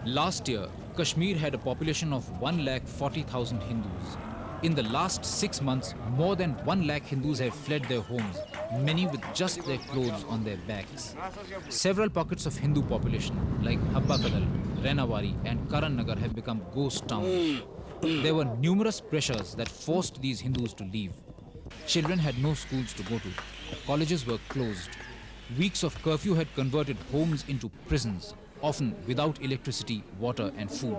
Last year, Kashmir had a population of 1,40,000 Hindus. In the last 6 months, more than 1 lakh Hindus have fled their homes, many with just their clothes on their backs. Several pockets of Hindu population, like Habba Kadal, Renawari and Karan Nagar, have become ghost towns. There were numerous pressures that forced these Hindus to leave. Children had no schools to go to. Colleges were closed. Weeks of curfew had converted homes into prisons, often without electricity, water and food.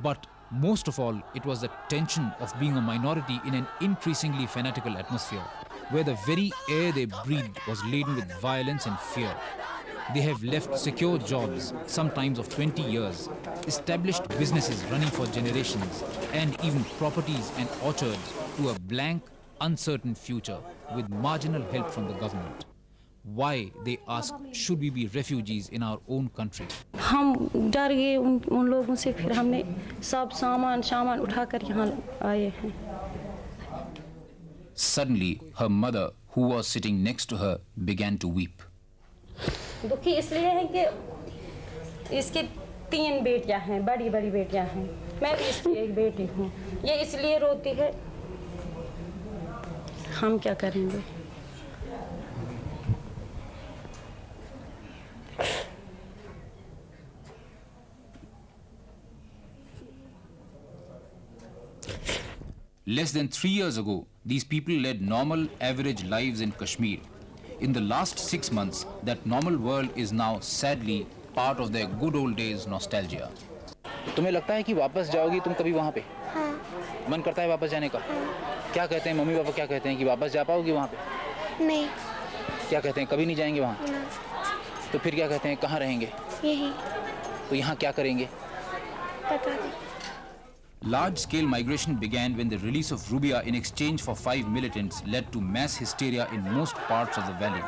But most of all, it was the tension of being a minority in an increasingly fanatical atmosphere, where the very air they breathed was laden with violence and fear. They have left secure jobs, sometimes of 20 years, established businesses running for generations, and even properties and orchards to a blank, uncertain future with marginal help from the government. Why, they ask, should we be refugees in our own country? हम डर गए उन लोगों से, फिर हमने सब सामान उठाकर यहाँ आए हैं. Suddenly, her mother, who was sitting next to her, began to weep. दुखी इसलिए है कि इसकी 3 बेटियां हैं, बड़ी बेटियां हैं. मैं भी इसकी एक बेटी हूँ. ये इसलिए रोती है. हम क्या करेंगे? Less than 3 years ago, these people led normal, average lives in Kashmir. In the last 6 months, that normal world is now sadly part of their good old days nostalgia. तुम्हें लगता है कि वापस जाओगी तुम कभी वहाँ पे? हाँ. मन करता है वापस जाने का? हाँ. क्या कहते हैं मम्मी पापा, क्या कहते हैं कि वापस जा पाओगी वहाँ पे? नहीं. क्या कहते हैं कभी नहीं जाएंगे वहाँ? ना. तो फिर क्या कहते हैं कहाँ रहेंगे? यही. तो यहाँ क्या करेंगे? पता नहीं. Large-scale migration began when the release of Rubia in exchange for 5 militants led to mass hysteria in most parts of the valley.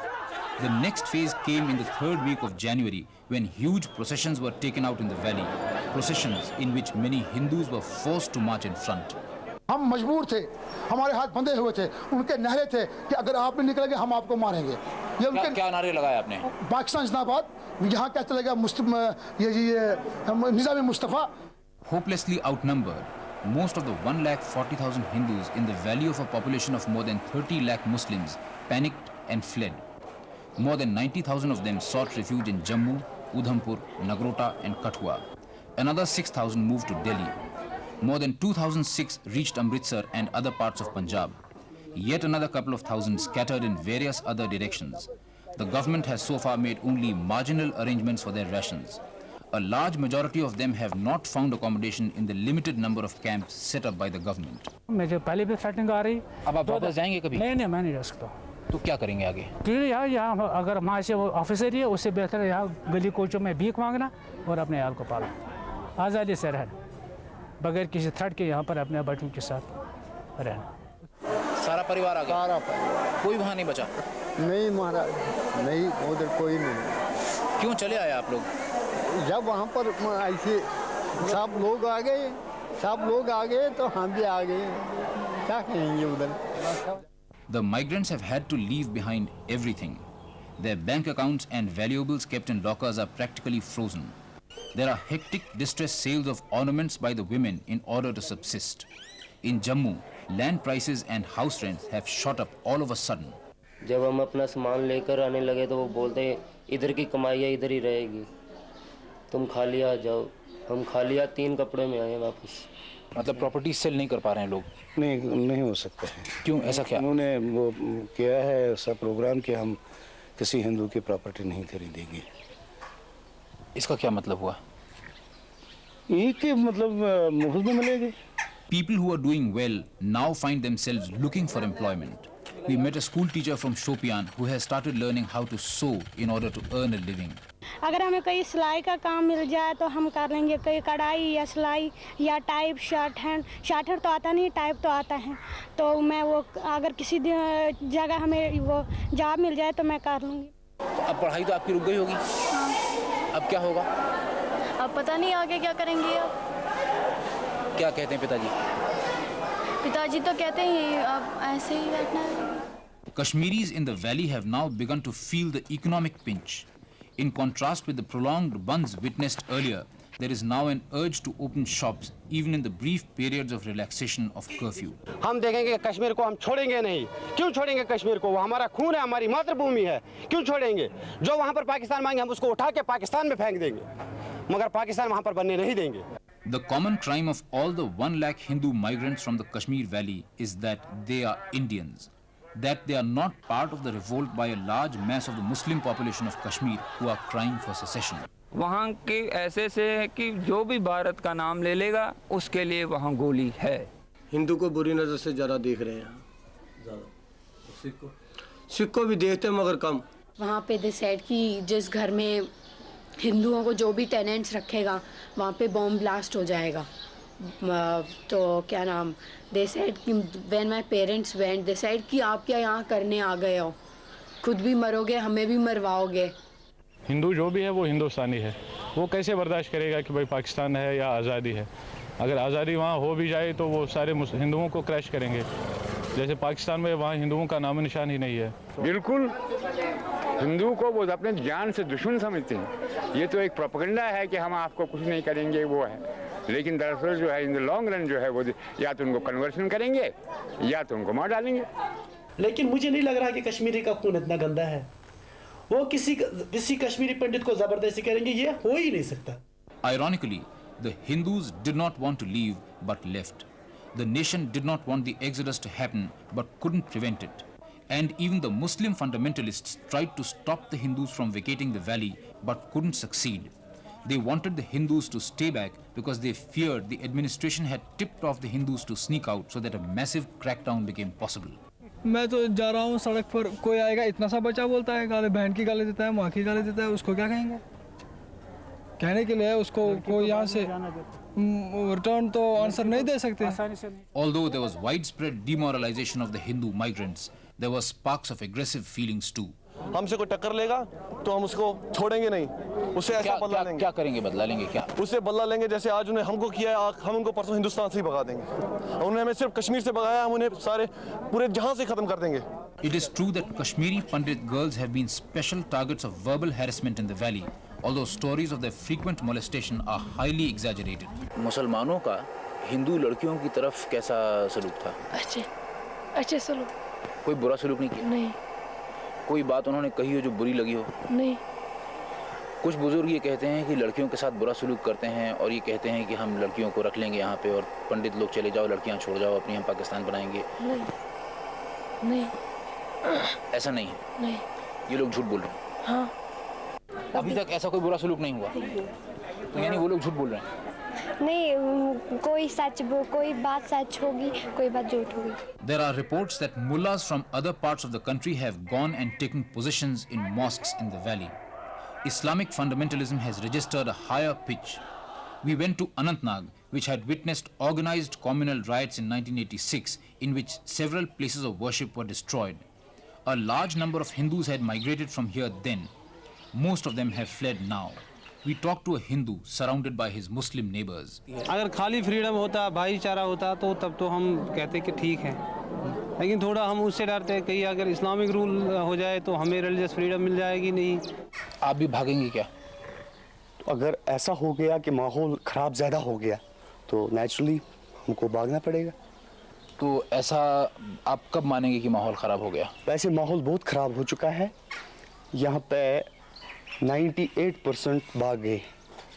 The next phase came in the 3rd week of January when huge processions were taken out in the valley, processions in which many Hindus were forced to march in front. हम मजबूर थे, हमारे हाथ बंधे हुए थे, उनके नारे थे कि अगर आप नहीं निकलेंगे हम आपको मारेंगे. ये उनके क्या नारे लगाए आपने? पाकिस्तान जिंदाबाद, यहाँ क्या चलेगा, निज़ाम Mustafa. Hopelessly outnumbered, most of the 1,40,000 Hindus in the valley of a population of more than 30 lakh Muslims panicked and fled. More than 90,000 of them sought refuge in Jammu, Udhampur, Nagrota and Kathua. Another 6,000 moved to Delhi. More than 2,006 reached Amritsar and other parts of Punjab. Yet another couple of thousand scattered in various other directions. The government has so far made only marginal arrangements for their rations. A large majority of them have not found accommodation in the limited number of camps set up by the government. मुझे पहले भी threatening आ रही. अब आप वापस जाएंगे कभी? नहीं, मैं नहीं जा सकता. तो क्या करेंगे आगे? क्योंकि यहाँ अगर वहाँ से वो ऑफिसर ही है, उससे बेहतर है यहाँ गली कोचों में भीख मांगना और अपने आल को पालना, आज़ादी से रहना, बगैर किसी थ्रेट के यहाँ पर अपने बच्चों के साथ रहना. सारा परिवार आ गया? सारा परिवार. कोई वहाँ नहीं बचा? नहीं महाराज, नहीं, उधर कोई नहीं. क्यों चले आए आप लोग? जब वहाँ पर ऐसे सब लोग आ गए तो हम भी आ गए. क्या कहेंगे उधर? The migrants have had to leave behind everything. Their bank accounts and valuables kept in lockers are practically frozen. There are hectic distress sales of ornaments by the women in order to subsist. In Jammu, land prices and house rents have shot up all of a sudden. जब हम अपना सामान लेकर आने लगे तो वो बोलते हैं इधर की कमाई इधर ही रहेगी, तुम खाली आ जाओ. हम खाली 3 कपड़े में आए वापस. मतलब प्रॉपर्टी सेल नहीं कर पा रहे हैं लोग? नहीं हो सकता है. क्यों, ऐसा क्या? उन्होंने वो किया है ऐसा प्रोग्राम कि हम किसी हिंदू की प्रॉपर्टी नहीं खरीदेंगे. इसका क्या मतलब हुआ? यही कि मतलब मुफ्त में मिलेगी. People who are doing well now find themselves looking for employment. We met a school teacher from Shopian who has started learning how to sew in order to earn a living. अगर हमें कोई सिलाई का काम मिल जाए तो हम कर लेंगे, कोई कढ़ाई या सिलाई या टाइप शर्ट हैंड तो आता नहीं, टाइप तो आता है. तो मैं वो अगर किसी जगह हमें वो जॉब मिल जाए तो मैं कर लूँगी. तो अब पढ़ाई तो आपकी रुक गई होगी? हाँ. अब क्या होगा? अब पता नहीं आगे क्या करेंगे. अब क्या कहते हैं पिताजी? पिताजी तो कहते हैं अब ऐसे ही बैठना है. Kashmiris in the valley have now begun to feel the economic pinch. In contrast with the prolonged bunds witnessed earlier, There is now an urge to open shops even in the brief periods of relaxation of curfew. हम देखेंगे कश्मीर को हम छोड़ेंगे नहीं। क्यों छोड़ेंगे कश्मीर को? वो हमारा खून है, हमारी मातृभूमि है। क्यों छोड़ेंगे? जो वहाँ पर पाकिस्तान मांगे हम उसको उठा के पाकिस्तान में फेंक देंगे, मगर पाकिस्तान वहाँ पर बनने नहीं देंगे। The common crime of all the 1 lakh Hindu migrants from the Kashmir Valley is that they are Indians, that they are not part of the revolt by a large mass of the Muslim population of Kashmir who are crying for secession. वहाँ के ऐसे से है कि जो भी भारत का नाम ले लेगा उसके लिए वहाँ गोली है। हिंदू को बुरी नज़र से ज़्यादा देख रहे हैं, सिख को भी देखते हैं मगर कम। वहाँ पे डिसाइड कि जिस घर में हिंदुओं को जो भी टेनेंट्स रखेगा वहाँ पे बॉम्ब ब्लास्ट हो जाएगा। तो क्या नाम डिसाइड कि when my parents went decide कि आप क्या यहाँ करने आ गए हो, खुद भी मरोगे हमें भी मरवाओगे। हिंदू जो भी है वो हिंदुस्तानी है, वो कैसे बर्दाश्त करेगा कि भाई पाकिस्तान है या आज़ादी है। अगर आज़ादी वहाँ हो भी जाए तो वो सारे हिंदुओं को क्रैश करेंगे, जैसे पाकिस्तान में वहाँ हिंदुओं का नाम निशान ही नहीं है। बिल्कुल, हिंदू को वो अपने जान से दुश्मन समझते हैं। ये तो एक प्रोपेगेंडा है कि हम आपको कुछ नहीं करेंगे, वो है। लेकिन दरअसल जो है इन द लॉन्ग रन जो है वो या तो उनको कन्वर्शन करेंगे या तो उनको मार डालेंगे। लेकिन मुझे नहीं लग रहा कि कश्मीरी का खून इतना गंदा है, वो किसी कश्मीरी पंडित को जबरदस्ती करेंगे, ये हो ही नहीं सकता। Ironically, the Hindus did not want to leave but left. The nation did not want the exodus to happen but couldn't prevent it. And even the Muslim fundamentalists tried to stop the Hindus from vacating the valley but couldn't succeed. They wanted the Hindus to stay back because they feared the administration had tipped off the Hindus to sneak out so that a massive crackdown became possible. मैं तो जा रहा हूँ सड़क पर, कोई आएगा इतना सा बच्चा बोलता है, गाली बहन की गाली देता है, माँ की गाली देता है, उसको क्या कहेंगे? कहने के लिए उसको कोई यहाँ से रिटर्न तो आंसर नहीं दे सकते। Although there was widespread demoralization of the Hindu migrants, there were sparks of aggressive feelings too. हमसे कोई टक्कर लेगा तो हम उसको छोड़ेंगे नहीं, उससे ऐसा बदला लेंगे। क्या करेंगे, बदला लेंगे क्या? उससे बदला लेंगे जैसे आज उन्हें हमको किया है, हम उनको परसों हिंदुस्तान से ही भगा देंगे। उन्होंने हमें सिर्फ कश्मीर से भगाया, हम उन्हें सारे पूरे जहां से खत्म कर देंगे। It is true that Kashmiri Pandit girls have been special targets of verbal harassment in the valley, although stories of their frequent molestation are highly exaggerated. मुसलमानों का हिंदू लड़कियों की तरफ कैसा सलूक था? अच्छे सलूक। कोई बुरा सलूक नहीं किया? नहीं। कोई बात उन्होंने कही हो जो बुरी लगी हो? नहीं। कुछ बुजुर्ग ये कहते हैं कि लड़कियों के साथ बुरा सलूक करते हैं और ये कहते हैं कि हम लड़कियों को रख लेंगे यहाँ पे और पंडित लोग चले जाओ, लड़कियाँ छोड़ जाओ अपनी, हम पाकिस्तान बनाएंगे। नहीं। ऐसा नहीं है? नहीं। ये लोग झूठ बोल रहे हैं? हाँ। अभी तक ऐसा कोई बुरा सलूक नहीं हुआ, तो यानी वो लोग झूठ बोल रहे हैं? नहीं, कोई बात सच होगी, कोई बात झूठ होगी। There are reports that mullahs from other parts of the country have gone and taken positions in mosques in the valley. Islamic fundamentalism has registered a higher pitch. We went to Anantnag, which had witnessed organized communal riots in 1986, in which several places of worship were destroyed. A large number of Hindus had migrated from here then. Most of them have fled now. We talked to a Hindu surrounded by his Muslim neighbors. अगर खाली freedom होता, भाईचारा होता तो तब तो हम कहते कि ठीक है, लेकिन थोड़ा हम उससे डरते हैं कहीं अगर इस्लामिक रूल हो जाए तो हमें रिलीजियस फ्रीडम मिल जाएगी नहीं। आप भी भागेंगे क्या? अगर ऐसा हो गया कि माहौल ख़राब ज़्यादा हो गया तो नेचुरली हमको भागना पड़ेगा। तो ऐसा आप कब मानेंगे कि माहौल ख़राब हो गया? वैसे माहौल बहुत ख़राब हो चुका है, यहाँ पे 98% भाग गए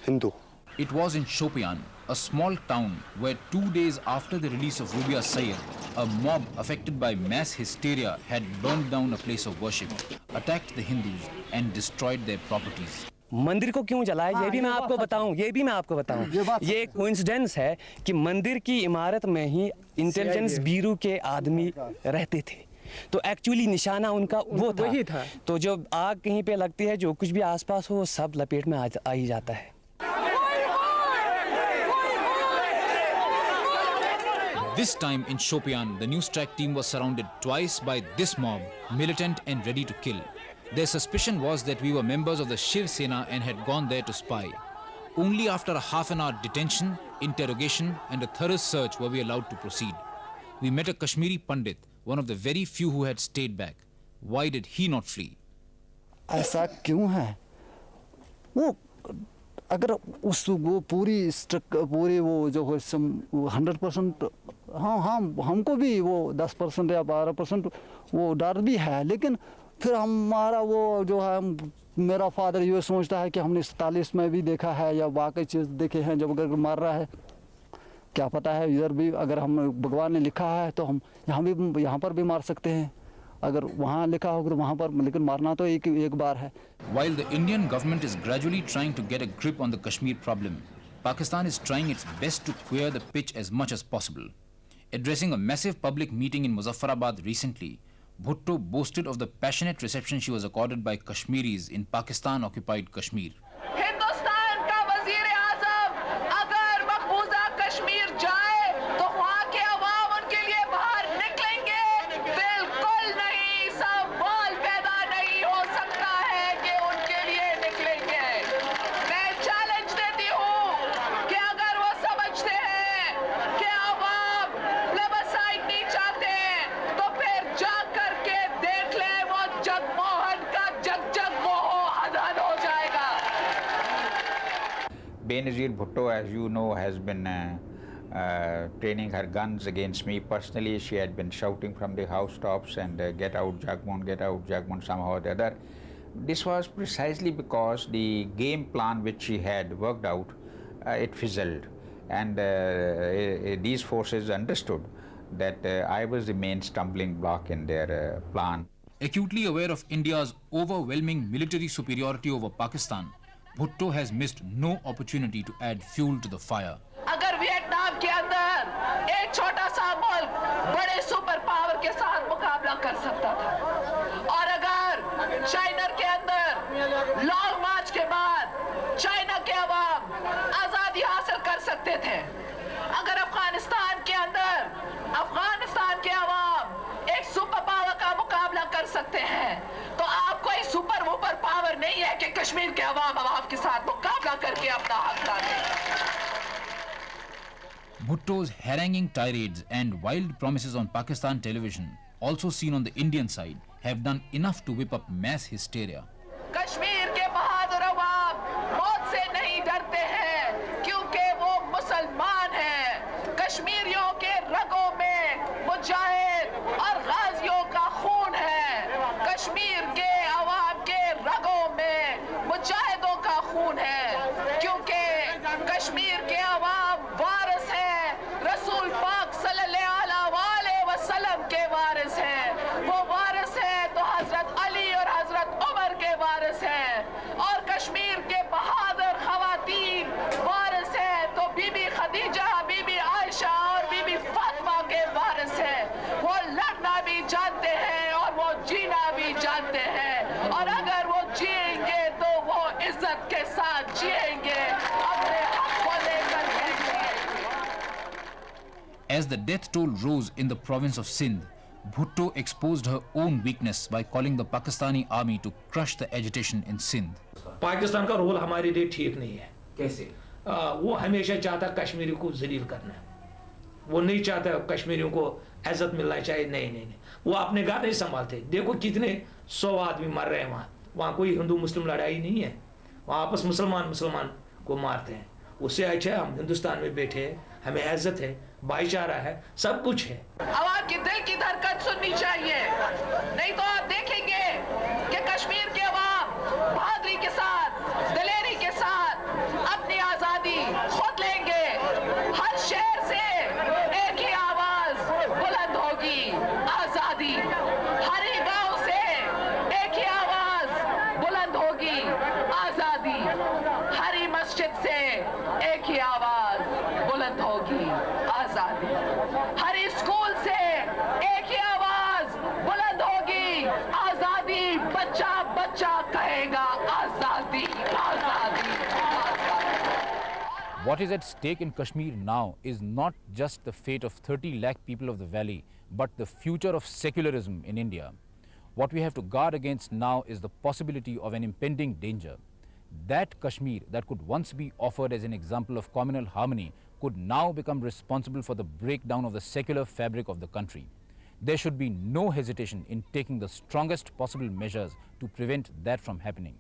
Hindu. It was in Shopian, a small town where 2 days after the release of Rubia Sayyed, a mob affected by mass hysteria had burned down a place of worship, attacked the Hindus and destroyed their properties. मंदिर को क्यों जलाया ये भी मैं आपको बताऊं, ये एक कोइंसिडेंस है कि मंदिर की इमारत में ही इंटेलिजेंस ब्यूरो के आदमी रहते थे, तो एक्चुअली निशाना उनका वो था। तो जब आग कहीं पे लगती है, जो कुछ भी आसपास हो वो सब लपेट में आ ही जाता है। This time in Shopian, the news track team was surrounded twice by this mob, militant and ready to kill. Their suspicion was that we were members of the Shiv Sena and had gone there to spy. Only after a half-an-hour detention, interrogation and a thorough search were we allowed to proceed. We met a Kashmiri Pandit, one of the very few who had stayed back. Why did he not flee? ऐसा क्यों है? वो अगर उस वो पूरी वो जो है 100%, हाँ हमको भी वो 10% या 12% वो डर भी है, लेकिन फिर हमारा वो जो है मेरा फादर ये सोचता है कि हमने 47 में भी देखा है या वाकई चीज़ देखे हैं, जब अगर मार रहा है क्या पता है इधर भी अगर हम भगवान ने लिखा है तो हम यहाँ पर भी मार सकते हैं, अगर वहाँ लिखा होगा तो वहाँ पर, लेकिन मारना तो एक बार है. While the Indian government is gradually trying to get a grip on the Kashmir problem, Pakistan is trying its best to clear the pitch as much as possible. Addressing a massive public meeting in Muzaffarabad recently, Bhutto boasted of the passionate reception she was accorded by Kashmiris in Pakistan-occupied Kashmir. Hindustan का वज़ीर-ए-आज़म अगर मकबूजा कश्मीर जाए तो वहाँ के अवाम उनके लिए बाहर निकलेंगे? बिल्कुल नहीं, सवाल पैदा नहीं हो सकता है कि उनके लिए निकलेंगे. मैं चैलेंज देती हूँ कि अगर वो समझते हैं कि अवाम प्लेबसाइट नहीं चाहते तो फिर जा करके देख ले, वो जगमोहन का जगमोह हदहद हो जाएगा. Benazir Bhutto, as you know, has been training her guns against me personally. She had been shouting from the housetops and get out Jagmohan, somehow or the other. This was precisely because the game plan which she had worked out, it fizzled, and these forces understood that I was the main stumbling block in their plan. Acutely aware of India's overwhelming military superiority over Pakistan, Bhutto has missed no opportunity to add fuel to the fire. अगर Vietnam के अंदर एक छोटा सा मुल्क बड़े super power के साथ मुकाबला कर सकता था, और अगर चाइना के अंदर लॉन्ग मार्च के बाद चाइना के अवाम आजादी हासिल कर सकते थे, अगर अफगानिस्तान के अंदर अफगानिस्तान के अवाम एक सुपर पावर का मुकाबला कर सकते हैं, तो आप कोई सुपर वुपर पावर नहीं है कि कश्मीर के अवाम के साथ मुकाबला करके अपना हक लाने. Bhutto's haranguing tirades and wild promises on Pakistan television, also seen on the Indian side, have done enough to whip up mass hysteria. Kashmir के बहादुर अवाम मौत से नहीं डरते हैं क्योंकि वो मुसलमान हैं. कश्मीरियों के रगों में मुजाहिद और गाजियों का खून है. कश्मीर के अवाम के रगों में मुजाहिदों का खून है, क्योंकि कश्मीर के अवाम वारिस हैं, रसूल पाक सल्लल्लाहु अलैहि वसल्लम के वारिस हैं. वो वारिस हैं तो हजरत अली और हजरत उमर के वारिस हैं, और कश्मीर के बहादुर खवातीन वारिस हैं तो बीबी खदीजा, बीबी आयशा और बीबी फातिमा के वारिस हैं. वो लड़ना भी जानते हैं और वो जीना भी जानते हैं, और अगर वो जिएंगे तो वो इज्जत के साथ जिएंगे, अपने हक को लेकर जिएंगे. As the death toll rose in the province of Sindh, Bhutto exposed her own weakness by calling the Pakistani army to crush the agitation in Sindh. Pakistan का रोल हमारे लिए ठीक नहीं है. कैसे? वो हमेशा चाहता कश्मीरी को जलील करना, वो नहीं चाहता कश्मीरियों को इज्जत मिलना चाहिए. नहीं, वो अपने घर नहीं संभालते. देखो कितने 100 आदमी मर रहे हैं वहाँ कोई हिंदू मुस्लिम लड़ाई नहीं है, वहाँ आपस मुसलमान को मारते हैं. उससे अच्छा हम हिंदुस्तान में बैठे हैं, हमें इज्जत है, भाईचारा है, सब कुछ है. आवाम के दिल की धड़कन सुननी चाहिए, नहीं तो आप देखेंगे कि कश्मीर के अवाम बहादुरी के साथ, दिलेरी के साथ अपनी आजादी खुद लेंगे. हर शहर से एक ही आवाज बुलंद होगी, आजादी. हर एक गांव से एक ही आवाज बुलंद होगी, आजादी. हर ही मस्जिद से एक ही आवाज बुलंद होगी, आजादी. हर स्कूल से एक ही आवाज बुलंद होगी, आजादी. बच्चा बच्चा कहेगा आजादी, आजादी, आजादी. What is at stake in Kashmir now is not just the fate of 30 lakh people of the valley, but the future of secularism in India. What we have to guard against now is the possibility of an impending danger. That Kashmir that could once be offered as an example of communal harmony could now become responsible for the breakdown of the secular fabric of the country. There should be no hesitation in taking the strongest possible measures to prevent that from happening.